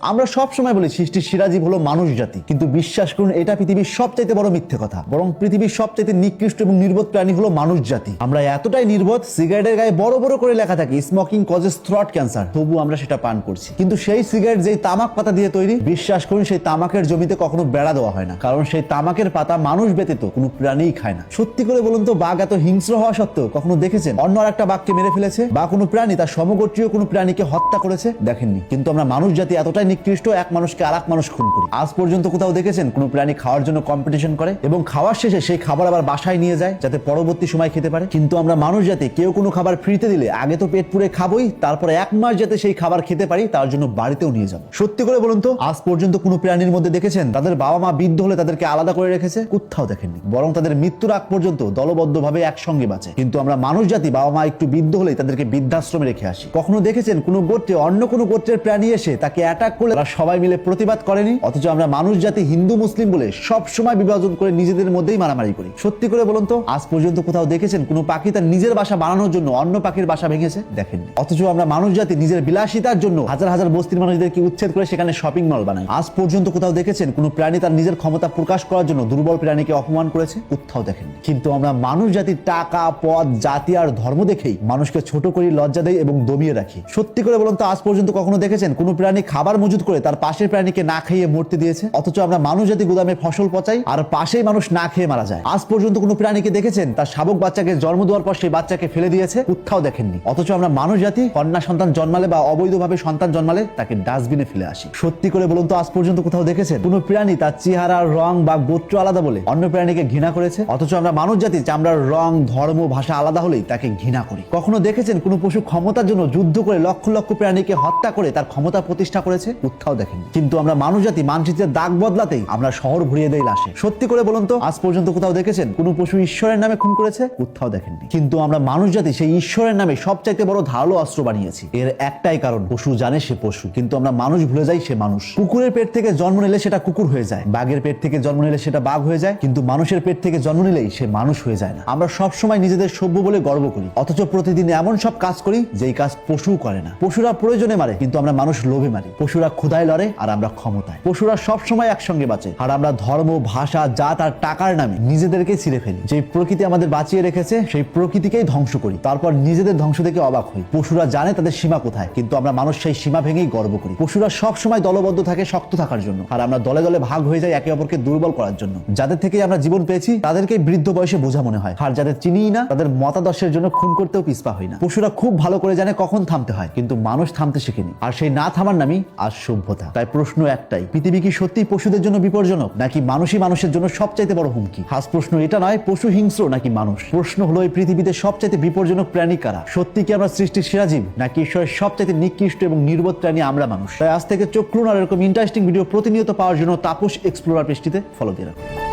আমরা সব সময় বলি সৃষ্টির সেরা জীব হলো মানুষ জাতি, কিন্তু বিশ্বাস করুন এটা পৃথিবীর সবচাইতে বড় মিথ্যে কথা। বরং পৃথিবীর সবচাইতে নিকৃষ্ট এবং নির্বোধ প্রাণী হলো মানুষ জাতি। আমরা এতটাই নির্বোধ, সিগারেটের গায়ে বড় বড় করে লেখা থাকে স্মোকিং কজেস থ্রট ক্যান্সার, তবু আমরা সেটা পান করছি। কিন্তু সেই সিগারেট যেই তামাক পাতা দিয়ে তৈরি, বিশ্বাস করুন সেই তামাকের জমিতে কখনো বেড়া দেওয়া হয় না, কারণ সেই তামাকের পাতা মানুষ ব্যতীত কোনো প্রাণীই খায় না। সত্যি করে বলুন তো, বাঘ এত হিংস্র হওয়া সত্ত্বেও কখনো দেখেছেন অন্য আর একটা বাঘকে মেরে ফেলেছে, বা কোনো প্রাণী তার সমগোত্রীয় কোনো প্রাণীকে হত্যা করেছে? দেখেননি। কিন্তু আমরা মানুষ জাতি এতটাই নিকৃষ্ট, এক মানুষকে আর এক মানুষ খুন করি। আজ পর্যন্ত কোথাও দেখেছেন কোনো প্রাণী খাওয়ার জন্য কম্পিটিশন করে এবং খাওয়ার শেষে সেই খাবার আবার বাসায় নিয়ে যায় যাতে পরবর্তী সময় খেতে পারে? কিন্তু আমরা মানুষ জাতি কেউ কোনো খাবার ফ্রিতে দিলে আগে তো পেট পুরে খাবোই, তারপরে এক মাস যাতে সেই খাবার খেতে পারি তার জন্য বাড়িতেও নিয়ে যাবো। সত্যি করে বলুন তো, আজ পর্যন্ত কোনো প্রাণীর মধ্যে দেখেছেন তাদের বাবা মা বৃদ্ধ হলে তাদেরকে আলাদা করে রেখেছে? কোথাও দেখেননি। বরং তাদের মৃত্যুর আগ পর্যন্ত দলবদ্ধভাবে একসঙ্গে বাঁচে। কিন্তু আমরা মানুষ জাতি বাবা মা একটু বৃদ্ধ হলেই তাদেরকে বৃদ্ধাশ্রমে রেখে আসি। কখনো দেখেছেন কোনো গোত্রে অন্য কোনো গোত্রের প্রাণী এসে তাকে অ্যাটাক করলে তারা সবাই মিলে প্রতিবাদ করেনি? অথচ আমরা মানুষ জাতি হিন্দু মুসলিম বলে সব সময় বিভাজন করে নিজেদের মধ্যেই মারামারি করি। সত্যি করে বলুন তো, আজ পর্যন্ত কোথাও দেখেছেন কোনো পাখি তার নিজের বাসা বানানোর জন্য অন্য পাখির বাসা ভেঙেছে? দেখেননি। অথচ আমরা মানুষ জাতি নিজের বিলাসিতার জন্য হাজার হাজার বস্তির মানুষদেরকে উচ্ছেদ করে সেখানে শপিং মল বানাই। আজ পর্যন্ত কোথাও দেখেছেন কোনো প্রাণী তার নিজের ক্ষমতা প্রকাশ করার জন্য দুর্বল প্রাণীকে অপমান করেছে? কোথাও দেখেননি। কিন্তু আমরা মানুষ জাতির টাকা, পদ, জাতি আর ধর্ম দেখেই মানুষকে ছোট করি, লজ্জা দেই এবং দমিয়ে রাখি। সত্যি করে বলুন তো, আজ পর্যন্ত কখনো দেখেছেন কোনো প্রাণী খাবার মজুত করে তার পাশের প্রাণীকে না খাইয়ে মরতে দিয়েছে? অথচ আমরা মানুষ জাতি গুদামে ফসল পচাই আর পাশেই মানুষ না খেয়ে মারা যায়। আজ পর্যন্ত কোনো প্রাণীকে দেখেছেন তার শাবক বাচ্চাকে জন্ম দেওয়ার পর সেই বাচ্চাকে ফেলে দিয়েছে? কোথাও দেখেননি। অথচ আমরা মানুষ জাতি কন্যা সন্তান জন্মালে বা অবৈধভাবে সন্তান জন্মালে তাকে ডাস্টবিনে ফেলে আসি। সত্যি করে বলুন তো, আজ পর্যন্ত কোথাও দেখেছেন কোনো প্রাণী তার চেহারা, রং বা গোত্র আলাদা বলে অন্য প্রাণীকে ঘৃণা করেছে? অথচ আমরা মানুষ জাতি চামড়ার রং, ধর্ম, ভাষা আলাদা হলেই তাকে ঘৃণা করি। কখনো দেখেছেন কোনো পশু ক্ষমতার জন্য যুদ্ধ করে লক্ষ লক্ষ প্রাণীকে হত্যা করে তার ক্ষমতা প্রতিষ্ঠা করেছে? কোথাও দেখেন। কিন্তু আমরা মানুষ জাতি মানচিত্রের দাগ বদলাতেই আমরা শহর ভরিয়ে দেই লাশে। সত্যি করে বলুন তো, আজ পর্যন্ত কোথাও দেখেছেন কোনো পশু ঈশ্বরের নামে খুন করেছে? কোথাও দেখেননি। কিন্তু আমরা মানুষ জাতি সেই ঈশ্বরের নামে সবচাইতে বড় ধারালো অস্ত্র বানিয়েছি। এর একটাই কারণ, পশু জানে সে পশু, কিন্তু আমরা মানুষ ভুলে যাই সে মানুষ। কুকুরের পেট থেকে জন্ম নিলে সেটা কুকুর হয়ে যায়, বাঘের পেট থেকে জন্ম নিলে সেটা বাঘ হয়ে যায়, কিন্তু মানুষের পেট থেকে জন্ম নিলেই সে মানুষ হয়ে যায় না। আমরা সব সময় নিজেদের সভ্য বলে গর্ব করি, অথচ প্রতিদিন এমন সব কাজ করি যেই কাজ পশু করে না। পশুরা প্রয়োজনে মারে, কিন্তু আমরা মানুষ লোভে মারি। পশুরা ক্ষুধায় লড়ে আর আমরা ক্ষমতায়। পশুরা সব সময় একসঙ্গে বাঁচে আর আমরা ধর্ম, ভাষা, জাত আর টাকার নামে নিজেদেরকে ছিঁড়ে ফেলি। যে প্রকৃতি আমাদের বাঁচিয়ে রেখেছে সেই প্রকৃতিকেই ধ্বংস করি, তারপর নিজেদের ধ্বংস দেখে অবাক হই। পশুরা জানে তাদের সীমা কোথায়, কিন্তু আমরা মানুষ সেই সীমা ভেঙেই গর্ব করি। পশুরা সব সময় দলবদ্ধ থাকে শক্ত থাকার জন্য, আর আমরা দলে দলে ভাগ হয়ে যাই একে অপরকে দুর্বল করার জন্য। যাদের থেকে আমরা জীবন পেয়েছি তাদেরকে বৃদ্ধ বয়সে বোঝা মনে হয়, আর যাদের চিনিই না তাদের মতাদর্শের জন্য খুন করতেও পিছপা হই না। পশুরা খুব ভালো করে জানে কখন থামতে হয়, কিন্তু মানুষ থামতে শিখেনি, আর সেই না থামার নামই আজ সভ্যতা। তাই প্রশ্ন একটাই, পৃথিবী কি সত্যি পশুদের জন্য বিপজ্জনক, নাকি মানুষই মানুষের জন্য সবচাইতে বড় হুমকি? আজ প্রশ্ন এটা নয় পশু হিংস্র নাকি মানুষ, প্রশ্ন হলো এই পৃথিবীতে সবচাইতে বিপজ্জনক প্রাণী কারা? সত্যি কি আমরা সৃষ্টির সেরা জীব, নাকি ঈশ্বরের সবচাইতে নিকৃষ্ট এবং নির্বোধ প্রাণী আমরা মানুষ? তাই আজ থেকে চোখ খুলুন আর এরকম ইন্টারেস্টিং ভিডিও প্রতিনিয়ত পাওয়ার জন্য তাপস এক্সপ্লোরার পেজটিতে ফলো দিয়ে রাখুন।